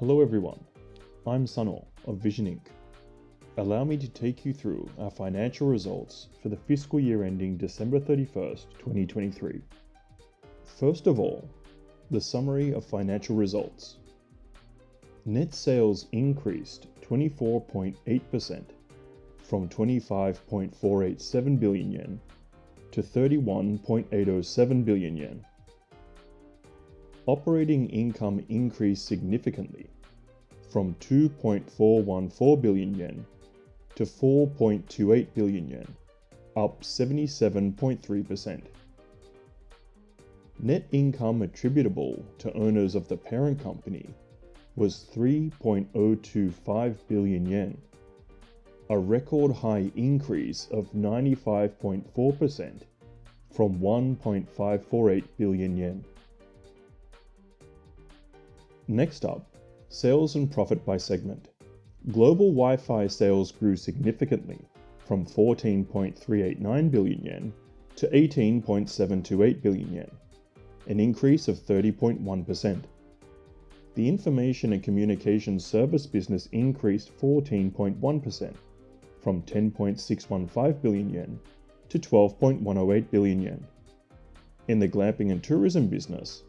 Hello everyone, I'm Sano of Vision Inc. Allow me to take you through our financial results for the fiscal year ending December 31st, 2023. First of all, the summary of financial results. Net sales increased 24.8% from 25.487 billion yen to 31.807 billion yen. Operating income increased significantly from 2.414 billion yen to 4.28 billion yen, up 77.3%. Net income attributable to owners of the parent company was 3.025 billion yen, a record high increase of 95.4% from 1.548 billion yen. Next up, sales and profit by segment. Global Wi-Fi sales grew significantly from 14.389 billion yen to 18.728 billion yen, an increase of 30.1%. The information and communications service business increased 14.1% from 10.615 billion yen to 12.108 billion yen. In the glamping and tourism business,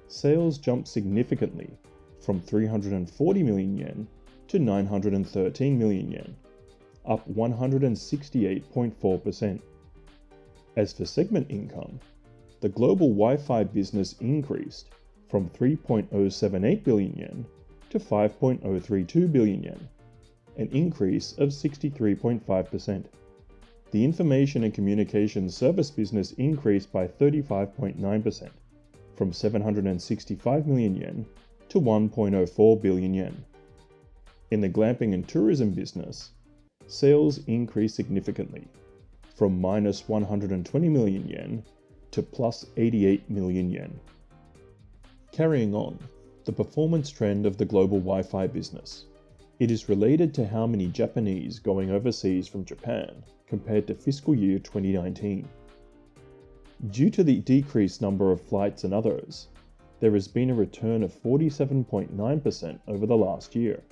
sales jumped significantly from 340 million yen to 913 million yen, up 168.4%. As for segment income, the global Wi-Fi business increased from 3.078 billion yen to 5.032 billion yen, an increase of 63.5%. The information and communications service business increased by 35.9% from 765 million yen to 1.04 billion yen. In the glamping and tourism business, sales increased significantly from minus 120 million yen to plus 88 million yen. Carrying on, the performance trend of the global Wi-Fi business. It is related to how many Japanese going overseas from Japan compared to fiscal year 2019. Due to the decreased number of flights and others, there has been a return of 47.9% over the last year.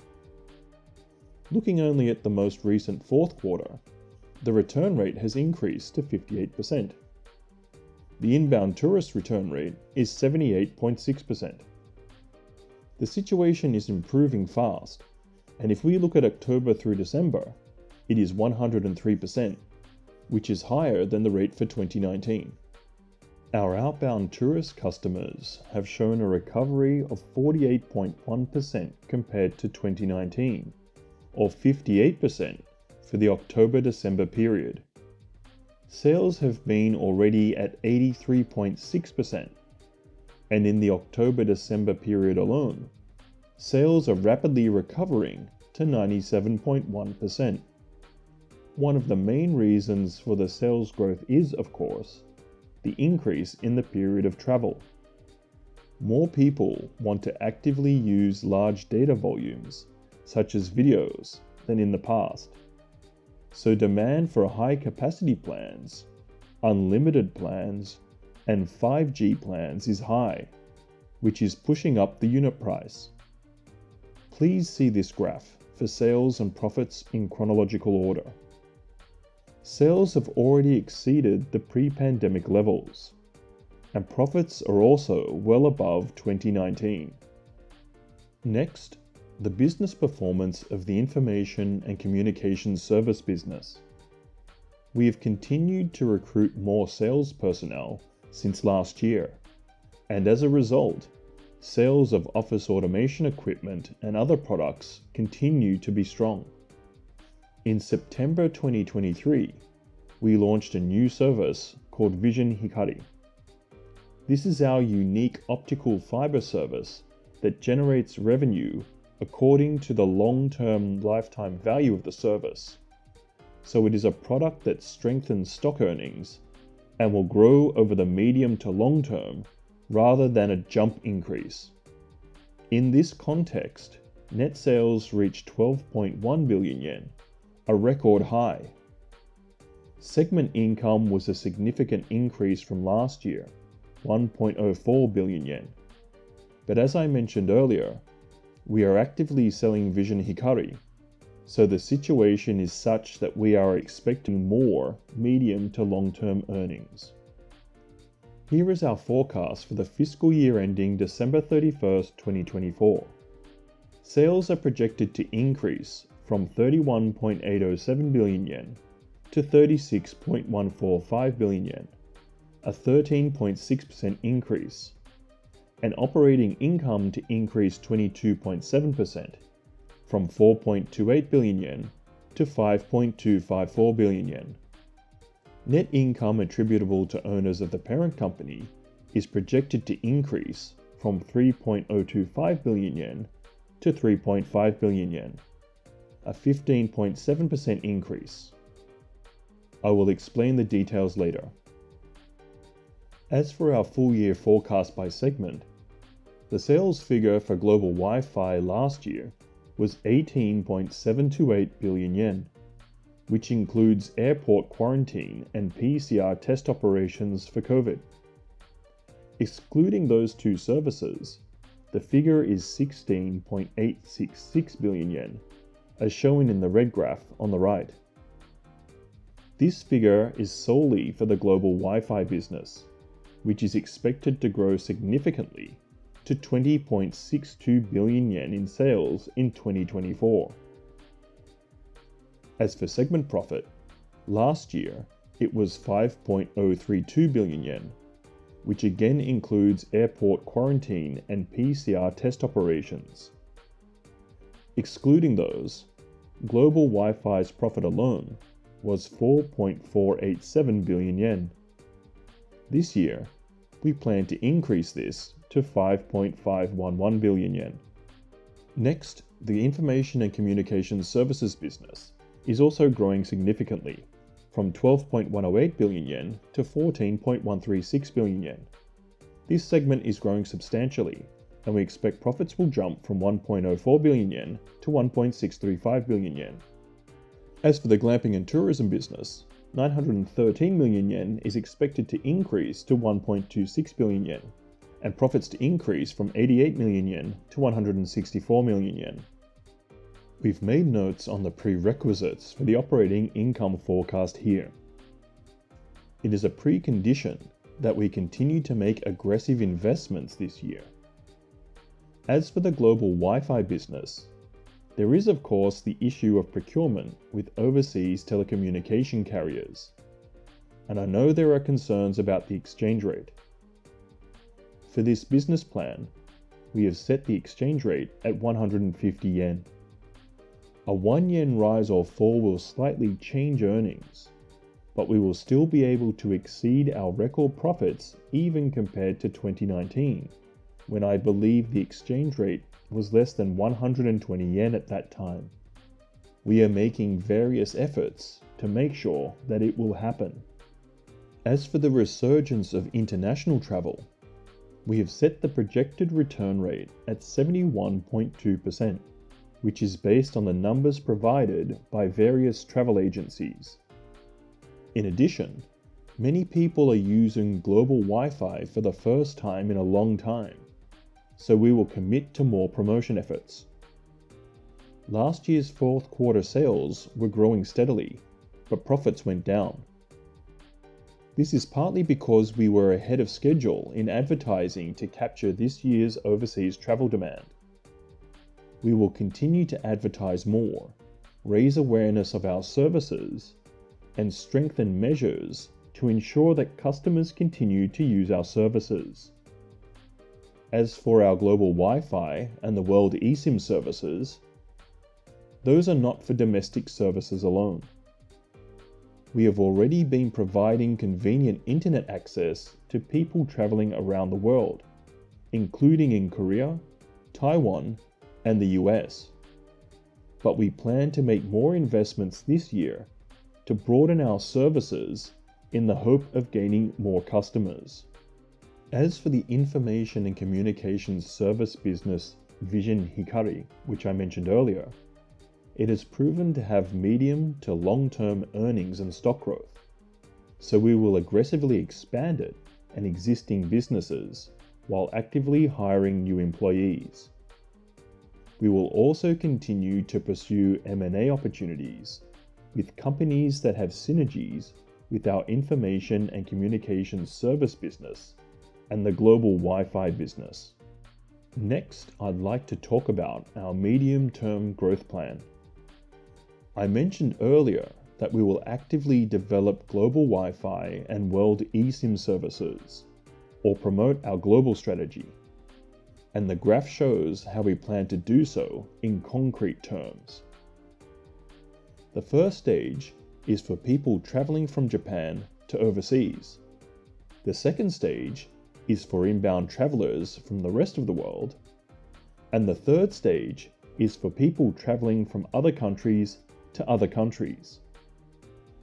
Looking only at the most recent fourth quarter, the return rate has increased to 58%. The inbound tourist return rate is 78.6%. The situation is improving fast, and if we look at October through December, it is 103%, which is higher than the rate for 2019. Our outbound tourist customers have shown a recovery of 48.1% compared to 2019, or 58% for the October-December period. Sales have been already at 83.6%, and in the October-December period alone, sales are rapidly recovering to 97.1%. One of the main reasons for the sales growth is, of course, the increase in the period of travel. More people want to actively use large data volumes, such as videos, than in the past. So demand for high-capacity plans, unlimited plans, and 5G plans is high, which is pushing up the unit price. Please see this graph for sales and profits in chronological order. Sales have already exceeded the pre-pandemic levels, and profits are also well above 2019. Next, the business performance of the information and communications service business. We have continued to recruit more sales personnel since last year, and as a result, sales of office automation equipment and other products continue to be strong. In September 2023, we launched a new service called Vision Hikari. This is our unique optical fiber service that generates revenue according to the long-term lifetime value of the service. So it is a product that strengthens stock earnings and will grow over the medium to long term rather than a jump increase. In this context, net sales reached 12.1 billion yen, a record high. Segment income was a significant increase from last year, 1.04 billion yen. But as I mentioned earlier, We are actively selling Vision Hikari, so the situation is such that we are expecting more medium to long-term earnings. Here is our forecast for the fiscal year ending December 31st, 2024. Sales are projected to increase from 31.807 billion yen to 36.145 billion yen, a 13.6% increase, and operating income to increase 22.7% from 4.28 billion yen to 5.254 billion yen. Net income attributable to owners of the parent company is projected to increase from 3.025 billion yen to 3.5 billion yen, a 15.7% increase. I will explain the details later. As for our full year forecast by segment, the sales figure for global Wi-Fi last year was 18.728 billion yen, which includes airport quarantine and PCR test operations for COVID. Excluding those two services, the figure is 16.866 billion yen, as shown in the red graph on the right. This figure is solely for the global Wi-Fi business, which is expected to grow significantly to 20.62 billion yen in sales in 2024. As for segment profit, last year it was 5.032 billion yen, which again includes airport quarantine and PCR test operations. Excluding those, global Wi-Fi's profit alone was 4.487 billion yen. This year, we plan to increase this to 5.511 billion yen. Next, the Information and Communications Services business is also growing significantly, from 12.108 billion yen to 14.136 billion yen. This segment is growing substantially, and we expect profits will jump from 1.04 billion yen to 1.635 billion yen. As for the glamping and tourism business, 913 million yen is expected to increase to 1.26 billion yen, and profits to increase from 88 million yen to 164 million yen. We've made notes on the prerequisites for the operating income forecast here. It is a precondition that we continue to make aggressive investments this year. As for the global Wi-Fi business, there is of course the issue of procurement with overseas telecommunication carriers, and I know there are concerns about the exchange rate. For this business plan, we have set the exchange rate at 150 yen. A 1 yen rise or fall will slightly change earnings, but we will still be able to exceed our record profits even compared to 2019, when I believe the exchange rate was less than 120 yen at that time. We are making various efforts to make sure that it will happen. As for the resurgence of international travel, we have set the projected return rate at 71.2%, which is based on the numbers provided by various travel agencies. In addition, many people are using global Wi-Fi for the first time in a long time, so we will commit to more promotion efforts. Last year's fourth quarter sales were growing steadily, but profits went down. This is partly because we were ahead of schedule in advertising to capture this year's overseas travel demand. We will continue to advertise more, raise awareness of our services, and strengthen measures to ensure that customers continue to use our services. As for our global Wi-Fi and the world eSIM services, those are not for domestic services alone. We have already been providing convenient internet access to people traveling around the world, including in Korea, Taiwan, and the US. But we plan to make more investments this year to broaden our services in the hope of gaining more customers. As for the Information and Communications Service business Vision Hikari, which I mentioned earlier, it has proven to have medium to long-term earnings and stock growth, so we will aggressively expand it and existing businesses while actively hiring new employees. We will also continue to pursue M&A opportunities with companies that have synergies with our information and communications service business and the global Wi-Fi business. Next, I'd like to talk about our medium-term growth plan. I mentioned earlier that we will actively develop global Wi-Fi and world eSIM services, or promote our global strategy. And the graph shows how we plan to do so in concrete terms. The first stage is for people traveling from Japan to overseas. The second stage is for inbound travelers from the rest of the world. And the third stage is for people traveling from other countries to other countries.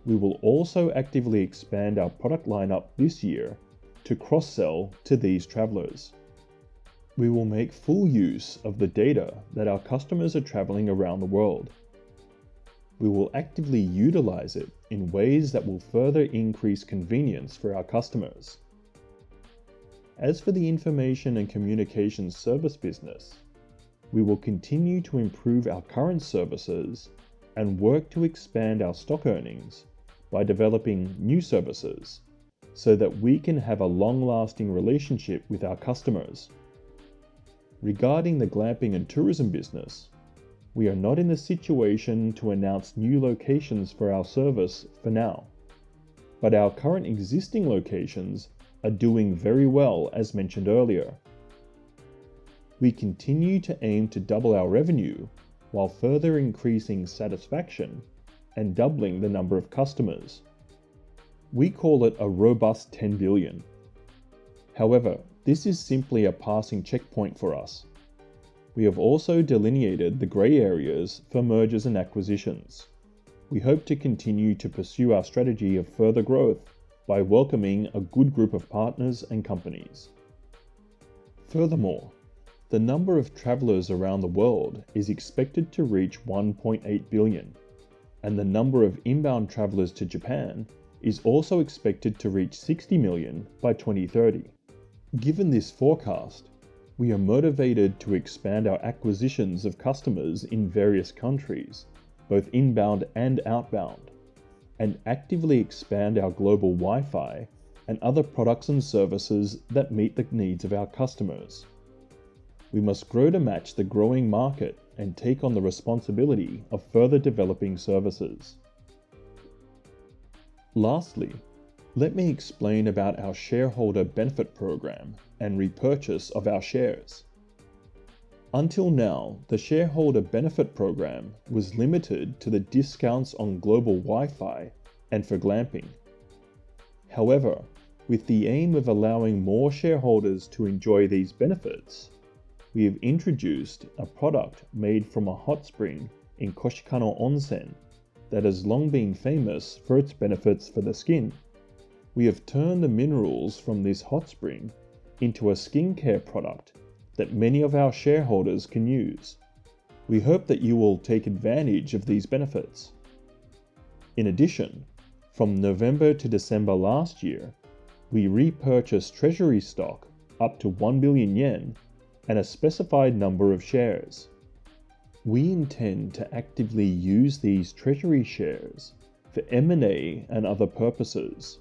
We will also actively expand our product lineup this year to cross-sell to these travelers. We will make full use of the data that our customers are traveling around the world. We will actively utilize it in ways that will further increase convenience for our customers. As for the information and communications service business, we will continue to improve our current services and work to expand our stock earnings by developing new services so that we can have a long-lasting relationship with our customers. Regarding the glamping and tourism business, we are not in a situation to announce new locations for our service for now, but our current existing locations are doing very well as mentioned earlier. We continue to aim to double our revenue while further increasing satisfaction and doubling the number of customers. We call it a robust 10 billion. However, this is simply a passing checkpoint for us. We have also delineated the grey areas for mergers and acquisitions. We hope to continue to pursue our strategy of further growth by welcoming a good group of partners and companies. Furthermore, the number of travelers around the world is expected to reach 1.8 billion, and the number of inbound travelers to Japan is also expected to reach 60 million by 2030. Given this forecast, we are motivated to expand our acquisitions of customers in various countries, both inbound and outbound, and actively expand our global Wi-Fi and other products and services that meet the needs of our customers. We must grow to match the growing market and take on the responsibility of further developing services. Lastly, let me explain about our shareholder benefit program and repurchase of our shares. Until now, the shareholder benefit program was limited to the discounts on global Wi-Fi and for glamping. However, with the aim of allowing more shareholders to enjoy these benefits, we have introduced a product made from a hot spring in Koshikano Onsen that has long been famous for its benefits for the skin. We have turned the minerals from this hot spring into a skincare product that many of our shareholders can use. We hope that you will take advantage of these benefits. In addition, from November to December last year, we repurchased treasury stock up to 1 billion yen and a specified number of shares. We intend to actively use these treasury shares for M&A and other purposes,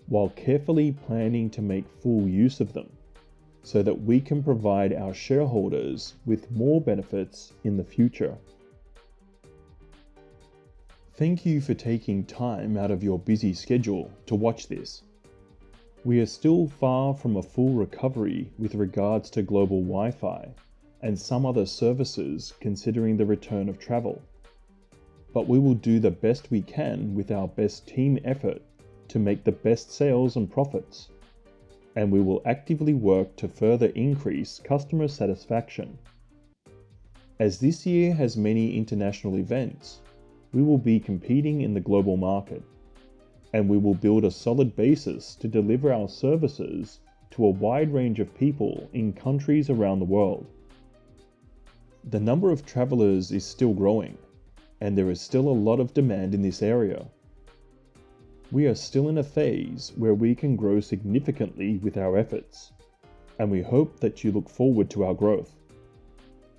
while carefully planning to make full use of them, so that we can provide our shareholders with more benefits in the future. Thank you for taking time out of your busy schedule to watch this. We are still far from a full recovery with regards to global Wi-Fi and some other services considering the return of travel. But we will do the best we can with our best team effort to make the best sales and profits, and we will actively work to further increase customer satisfaction. As this year has many international events, we will be competing in the global market, and we will build a solid basis to deliver our services to a wide range of people in countries around the world. The number of travelers is still growing, and there is still a lot of demand in this area. We are still in a phase where we can grow significantly with our efforts, and we hope that you look forward to our growth.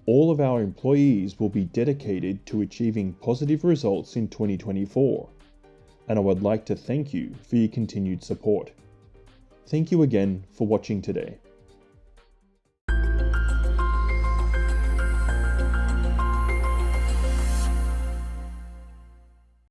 all of our employees will be dedicated to achieving positive results in 2024, and I would like to thank you for your continued support. Thank you again for watching today.